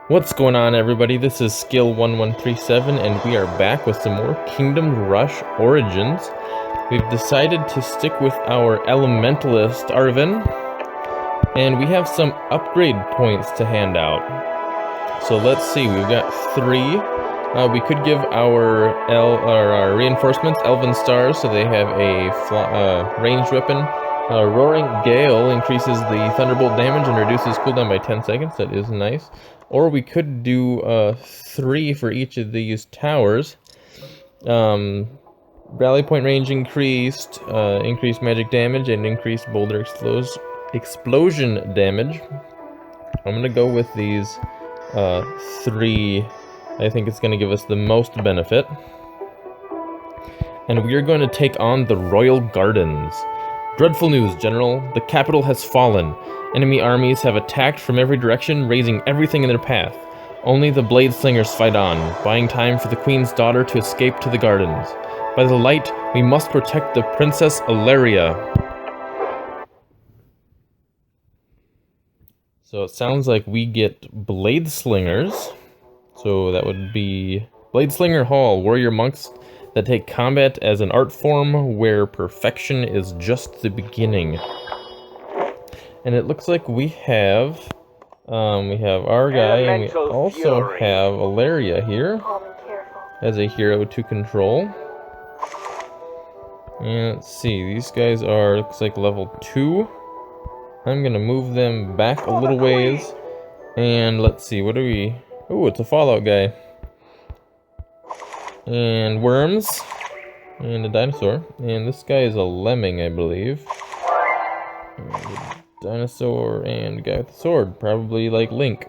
What's going on, everybody? This is Skill 1137 and we are back with some more Kingdom Rush Origins. We've decided to stick with our Elementalist Arvin, and we have some upgrade points to hand out. So let's see, we've got 3. We could give our reinforcements Elven Stars, so they have a ranged weapon. Roaring Gale increases the Thunderbolt damage and reduces cooldown by 10 seconds. That is nice. Or we could do 3 for each of these towers. Rally point range increased, increased magic damage, and increased boulder explosion damage. I'm going to go with these 3. I think it's going to give us the most benefit. And we are going to take on the Royal Gardens. Dreadful news, General. The capital has fallen. Enemy armies have attacked from every direction, razing everything in their path. Only the blade slingers fight on, buying time for the Queen's daughter to escape to the gardens. By the light, we must protect the Princess Ilaria. So it sounds like we get blade slingers. So that would be Blade Slinger Hall, warrior monks that take combat as an art form where perfection is just the beginning. And it looks like we have our guy, and we also have Ilaria here as a hero to control. And let's see, these guys are, looks like level 2. I'm gonna move them back a little ways. And let's see, what do we... Oh, it's a Fallout guy. And worms. And a dinosaur. And this guy is a lemming, I believe. And a dinosaur and a guy with a sword. Probably like Link.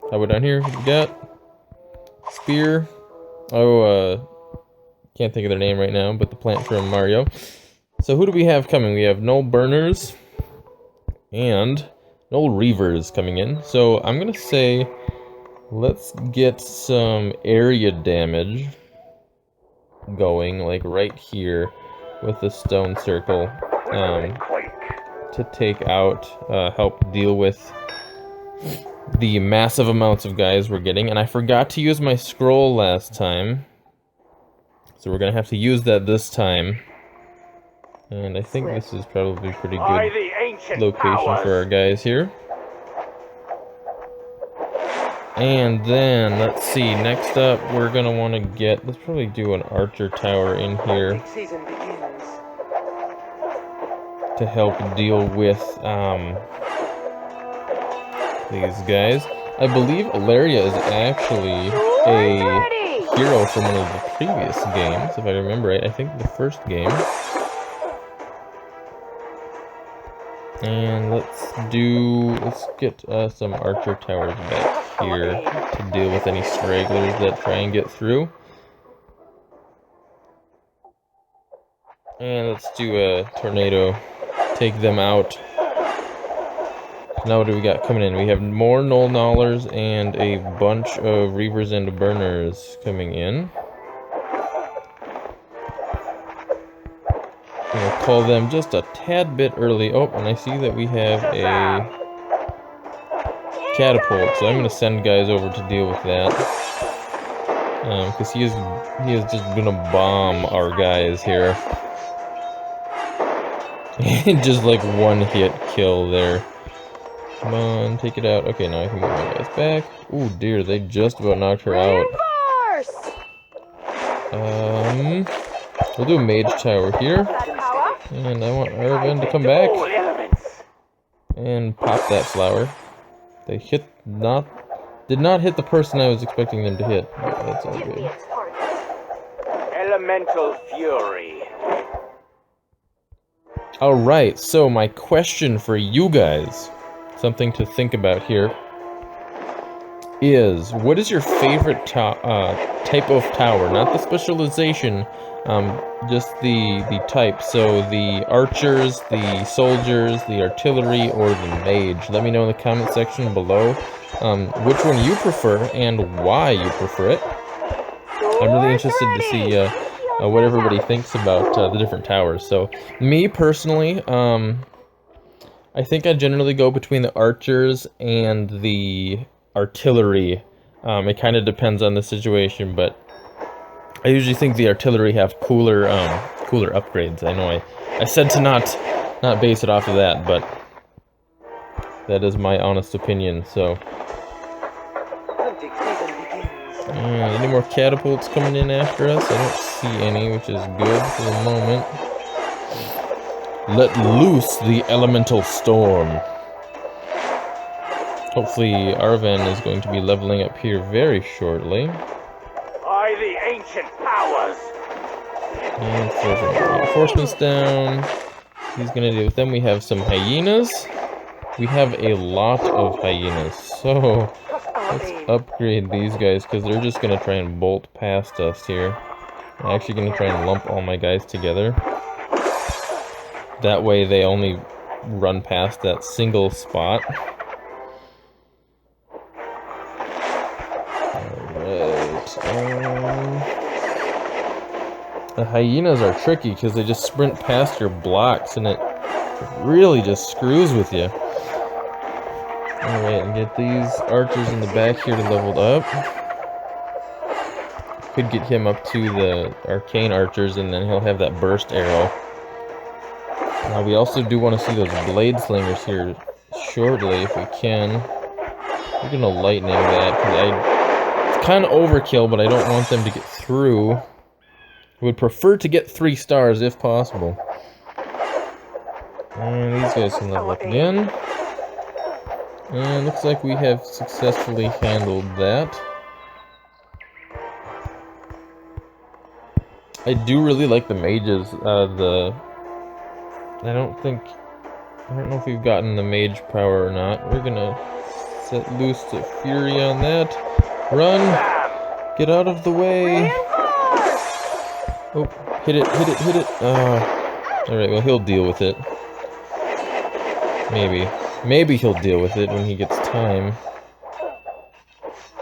How about down here? What we got? Spear. Oh, can't think of their name right now, but the plant from Mario. So who do we have coming? We have Null Burners and Null Reavers coming in. So I'm gonna say, let's get some area damage going, like right here with the stone circle, to take out, help deal with the massive amounts of guys we're getting. And I forgot to use my scroll last time, so we're gonna have to use that this time. And I think this is probably a pretty good location for our guys here. And then, let's see, next up, we're gonna want to get, let's probably do an archer tower in here to help deal with these guys. I believe Ilaria is actually a hero from one of the previous games, if I remember right. I think the first game. And let's get some archer towers back here to deal with any stragglers that try and get through. And let's do a tornado, take them out. Now what do we got coming in? We have more Null Gnawlers and a bunch of Reavers and Burners coming in. I'm gonna call them just a tad bit early. Oh, and I see that we have a catapult, so I'm gonna send guys over to deal with that. Because he is just gonna bomb our guys here. Just like one hit kill there. Come on, take it out. Okay, now I can move my guys back. Oh dear, they just about knocked her out. We'll do a mage tower here. And I want Arvin to come back and pop that flower. They did not hit the person I was expecting them to hit, but that's all good. Elemental Fury. Alright, so my question for you guys, something to think about here, is what is your favorite type of tower? Not the specialization, just the type. So the archers, the soldiers, the artillery, or the mage. Let me know in the comment section below which one you prefer and why you prefer it. I'm really interested to see what everybody thinks about the different towers. So me personally, I think I generally go between the archers and the artillery. It kind of depends on the situation, but I usually think the artillery have cooler upgrades. I know I said to not base it off of that, but that is my honest opinion. So, any more catapults coming in after us? I don't see any, which is good for the moment. Let loose the elemental storm. Hopefully Arven is going to be leveling up here very shortly. By the ancient powers. And so some reinforcements down. He's gonna deal with them. We have some hyenas. We have a lot of hyenas, so let's upgrade these guys because they're just gonna try and bolt past us here. I'm actually gonna try and lump all my guys together. That way they only run past that single spot. The hyenas are tricky because they just sprint past your blocks and it really just screws with you. Alright, and get these archers in the back here to level up. Could get him up to the arcane archers and then he'll have that burst arrow. Now we also do want to see those blade slingers here shortly if we can. We're gonna lightning that because it's kind of overkill, but I don't want them to get through. I would prefer to get 3 stars if possible. And these guys can level up again. And looks like we have successfully handled that. I do really like the mages. I don't know if we've gotten the mage power or not. We're gonna set loose the fury on that. Run! Get out of the way! Oh, hit it. Alright, well, he'll deal with it. Maybe he'll deal with it when he gets time.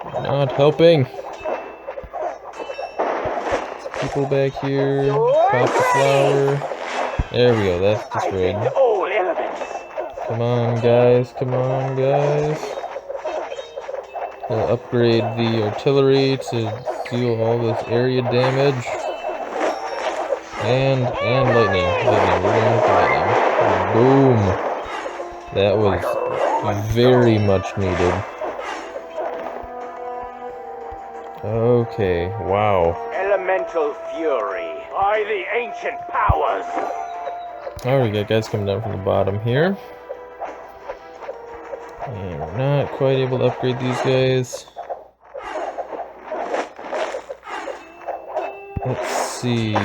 Not helping. There's people back here. Pop the flower. There we go, that's destroyed. Come on, guys. We'll upgrade the artillery to deal all this area damage. And lightning. We're going with lightning. Boom. That was very much needed. Okay, wow. Elemental fury by the ancient powers. Alright, we got guys coming down from the bottom here. And we're not quite able to upgrade these guys. Let's see.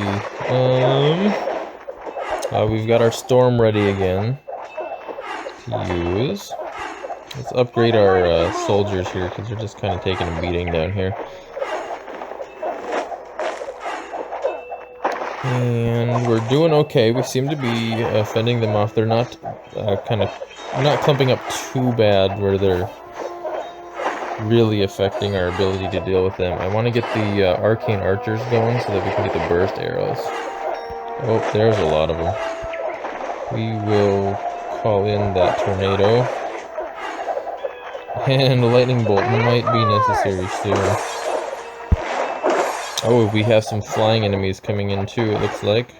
We've got our storm ready again to use. Let's upgrade our soldiers here because they're just kind of taking a beating down here. And we're doing okay. We seem to be fending them off. They're not not clumping up too bad where they're really affecting our ability to deal with them. I want to get the arcane archers going so that we can get the burst arrows. Oh, there's a lot of them. We will call in that tornado. And a lightning bolt might be necessary soon. Oh, we have some flying enemies coming in too, it looks like.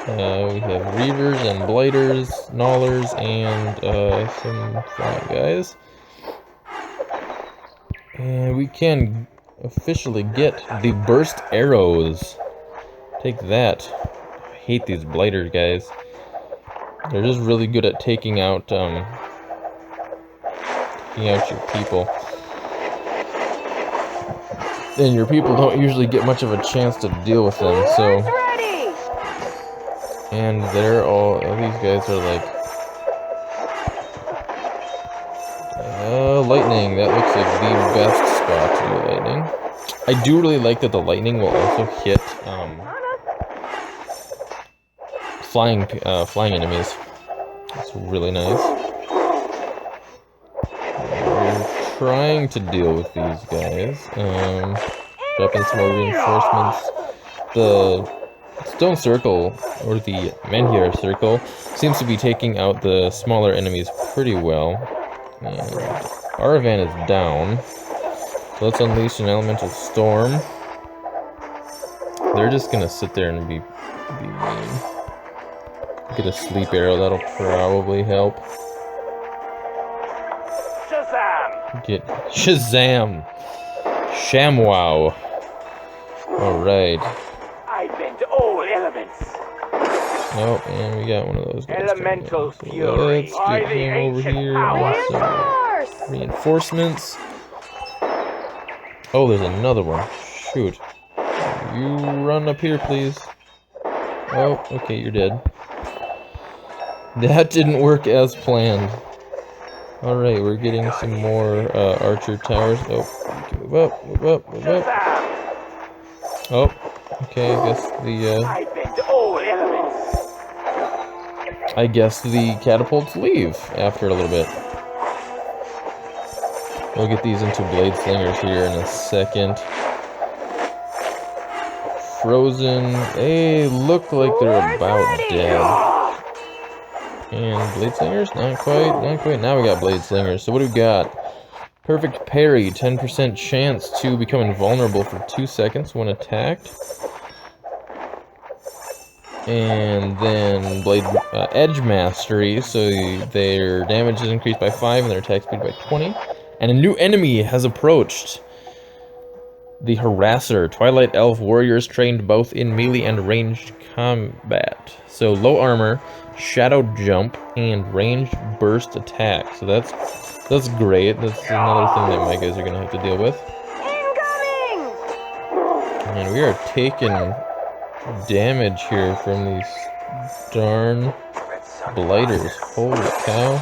We have Reavers and Blighters, Gnawlers, and some flying guys. And we can officially get the burst arrows. Take that. I hate these Blighter guys. They're just really good at taking out your people. And your people don't usually get much of a chance to deal with them, so... And they're all these guys are like... lightning. That looks like the best spot to do lightning. I do really like that the lightning will also hit, flying enemies. That's really nice. We're trying to deal with these guys. Dropping some more reinforcements. The stone circle, or the menhir circle, seems to be taking out the smaller enemies pretty well. And Aravan is down. So let's unleash an elemental storm. They're just gonna sit there and be mean. Get a sleep arrow, that'll probably help. Shazam! Get Shazam! Shamwow! Alright. I bend all elements. Oh, and we got one of those guys. Elemental So fury. let's get him over here. And some reinforcements. Oh, there's another one. Shoot. You run up here, please. Oh, okay, you're dead. That didn't work as planned. Alright, we're getting some more archer towers. Oh, move up, move up, move up. Oh, okay, I guess the catapults leave after a little bit. We'll get these into blade slingers here in a second. Frozen, they look like they're about dead. And blade slingers? Not quite, not quite. Now we got blade slingers. So what do we got? Perfect parry, 10% chance to become invulnerable for 2 seconds when attacked. And then blade edge mastery, so their damage is increased by 5 and their attack speed by 20. And a new enemy has approached. The Harasser, Twilight Elf warriors trained both in melee and ranged combat. So low armor, shadow jump, and ranged burst attack. So that's great. That's another thing that my guys are gonna have to deal with. Incoming! And we are taking damage here from these darn blighters. Holy cow.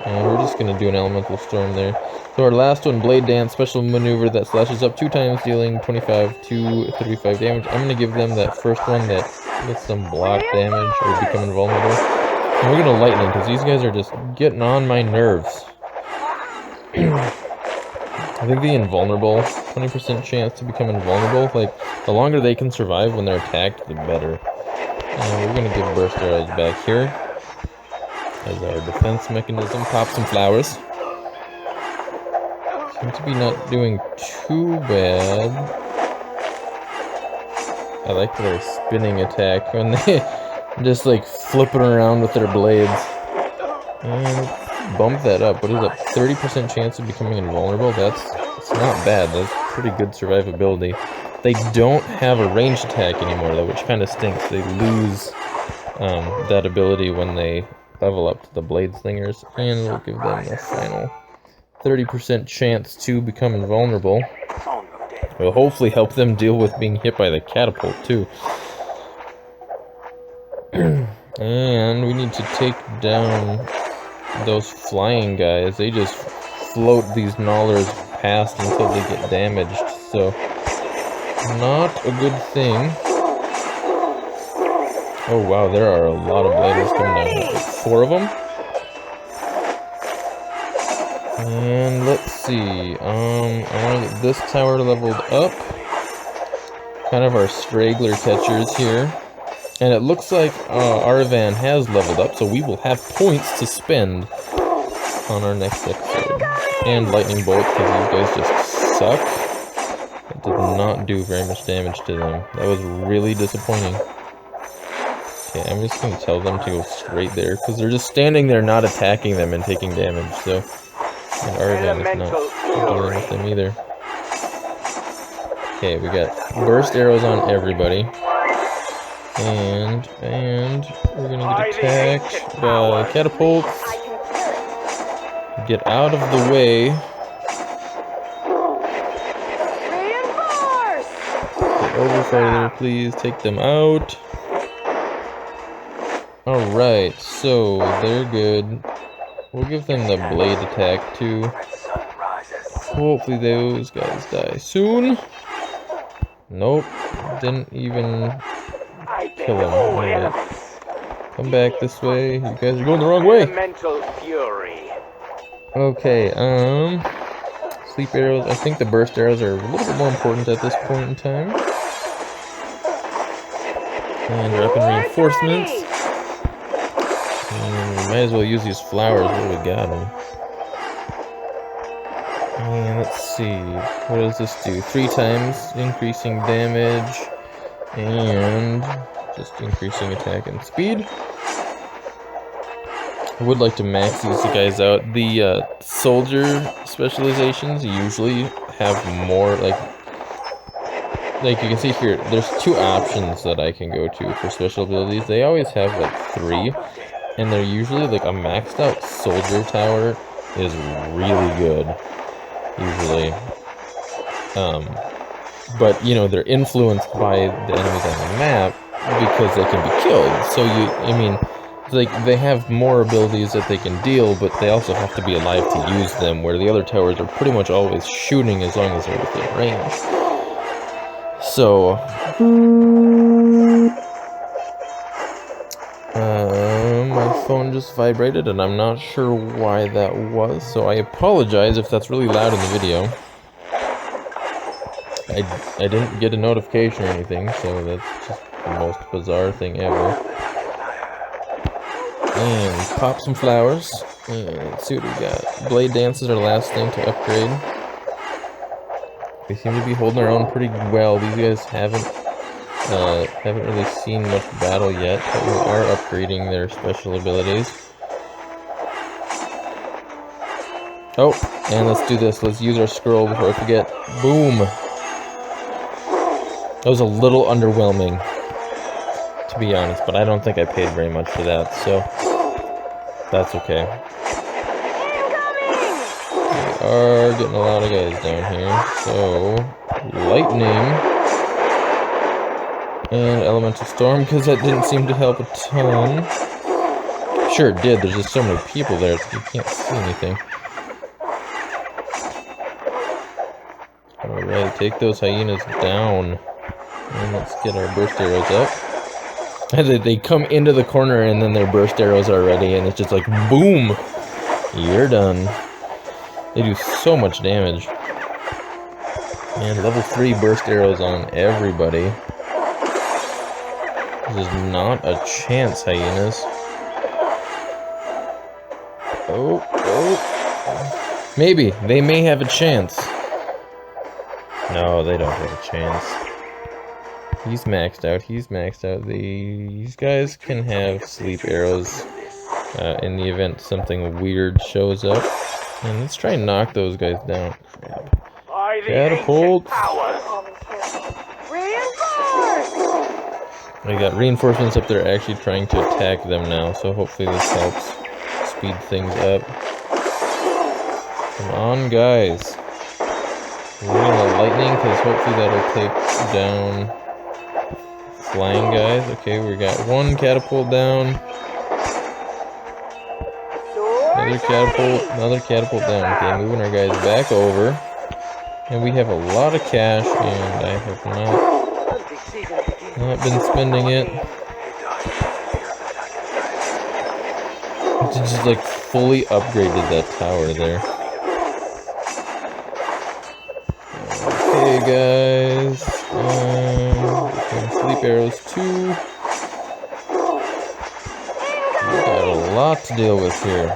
And we're just gonna do an elemental storm there. So our last one, Blade Dance, special maneuver that slashes up 2 times, dealing 25 to 35 damage. I'm gonna give them that first one that gets some block damage or become invulnerable. And we're gonna lightning, because these guys are just getting on my nerves. I think the invulnerable, 20% chance to become invulnerable, like, the longer they can survive when they're attacked, the better. And we're gonna give burst arrows back here as our defense mechanism. Pop some flowers. Seem to be not doing too bad. I like their spinning attack when they just like flipping around with their blades. And bump that up. What is that? 30% chance of becoming invulnerable? It's not bad. That's pretty good survivability. They don't have a ranged attack anymore though, which kind of stinks. They lose that ability when they level up to the blade slingers, and we'll give them the final 30% chance to become invulnerable. Will hopefully help them deal with being hit by the catapult too. And we need to take down those flying guys. They just float these gnawlers past until they get damaged, so not a good thing. Oh wow, there are a lot of bladers coming down here. Like 4 of them. And let's see, I want to get this tower leveled up. Kind of our straggler catchers here. And it looks like Aravan has leveled up, so we will have points to spend on our next episode. And lightning bolt, because these guys just suck. It did not do very much damage to them. That was really disappointing. Okay, I'm just going to tell them to go straight there, because they're just standing there not attacking them and taking damage, so... And Aravan is not dealing with them either. Okay, we got burst arrows on everybody. And we're gonna get attacked by catapults. Get out of the way. Get over further, please. Take them out. Alright, so they're good. We'll give them the blade attack too. Hopefully those guys die soon. Nope, didn't even kill him. Right. Come back this way. You guys are going the wrong way. Elemental fury. Okay, sleep arrows. I think the burst arrows are a little bit more important at this point in time. And dropping reinforcements. And we might as well use these flowers while we got them. And let's see, what does this do? 3 times increasing damage and just increasing attack and speed. I would like to max these guys out. The soldier specializations usually have more, like you can see here, there's 2 options that I can go to for special abilities. They always have like 3, and they're usually like a maxed out soldier tower is really good, usually. But you know, they're influenced by the enemies on the map because they can be killed. So I mean, like they have more abilities that they can deal, but they also have to be alive to use them, where the other towers are pretty much always shooting as long as they're within range. So my phone just vibrated and I'm not sure why that was, so I apologize if that's really loud in the video. I didn't get a notification or anything, so that's just the most bizarre thing ever. And pop some flowers. And let's see what we got. Blade Dance is our last thing to upgrade. We seem to be holding our own pretty well. These guys haven't really seen much battle yet, but we are upgrading their special abilities. Oh, and let's do this. Let's use our scroll before I forget. Boom! That was a little underwhelming, to be honest, but I don't think I paid very much for that, so that's okay. We are getting a lot of guys down here, so lightning and elemental storm, because that didn't seem to help a ton. Sure it did, there's just so many people there that you can't see anything. Alright, take those hyenas down. And let's get our burst arrows up. They come into the corner and then their burst arrows are ready, and it's just like, boom! You're done. They do so much damage. And level 3 burst arrows on everybody. There's not a chance, hyenas. Oh. Maybe. They may have a chance. No, they don't have a chance. He's maxed out. These guys can have sleep arrows in the event something weird shows up. And let's try and knock those guys down. Crap. Catapult. We got reinforcements up there actually trying to attack them now, so hopefully this helps speed things up. Come on, guys. We're gonna lightning, because hopefully that'll take down flying guys. Okay, we got 1 catapult down. Another catapult down. Okay, moving our guys back over. And we have a lot of cash, and I have not been spending it. Just like fully upgraded that tower there. Okay, guys. Sleep arrows too. We got a lot to deal with here.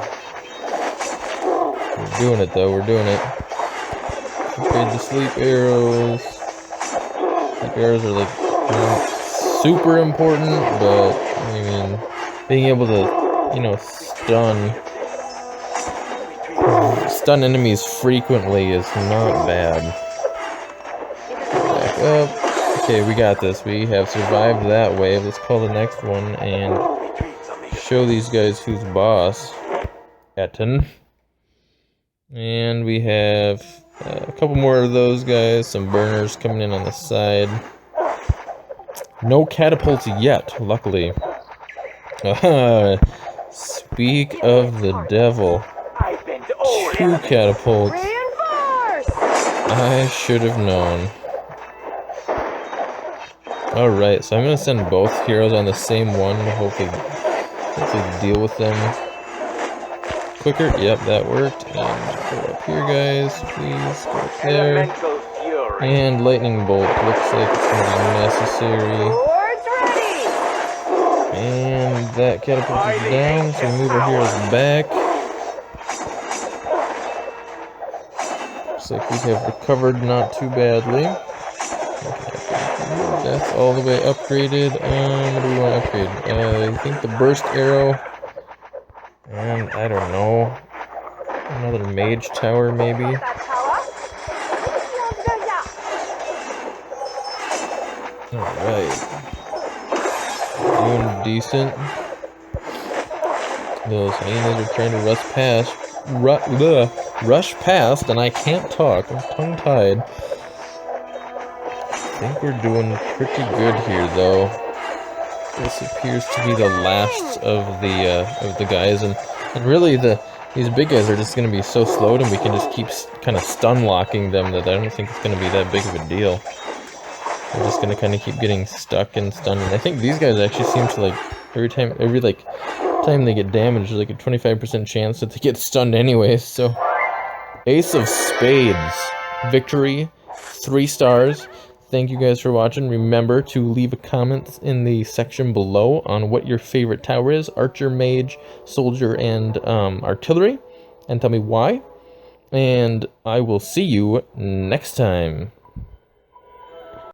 We're doing it though, we're doing it. Upgrade the sleep arrows. Sleep arrows are like not super important, but I mean, being able to, you know, stun enemies frequently is not bad. Back up. Okay, we got this. We have survived that wave. Let's call the next one and show these guys who's boss. Etten. And we have a couple more of those guys. Some burners coming in on the side. No catapults yet, luckily. Speak of the devil. 2 catapults. I should have known. Alright, so I'm going to send both heroes on the same one to hopefully deal with them quicker. Yep, that worked. And go up here, guys. Please go up there. And lightning bolt. Looks like it's going to be necessary. And that catapult is down, so we move our heroes back. Looks like we have recovered not too badly. That's all the way upgraded. What do we want to upgrade? I think the burst arrow. And I don't know. Another mage tower, maybe. Alright. Doing decent. Those hyenas are trying to rush past, and I can't talk. I'm tongue-tied. I think we're doing pretty good here, though. This appears to be the last of the guys, and really these big guys are just going to be so slowed, and we can just keep kind of stun locking them that I don't think it's going to be that big of a deal. We're just going to kind of keep getting stuck and stunned, and I think these guys actually seem to like every time they get damaged, there's like a 25% chance that they get stunned anyways. So Ace of Spades victory, 3 stars. Thank you guys for watching. Remember to leave a comment in the section below on what your favorite tower is, archer, mage, soldier, and artillery, and tell me why. And I will see you next time.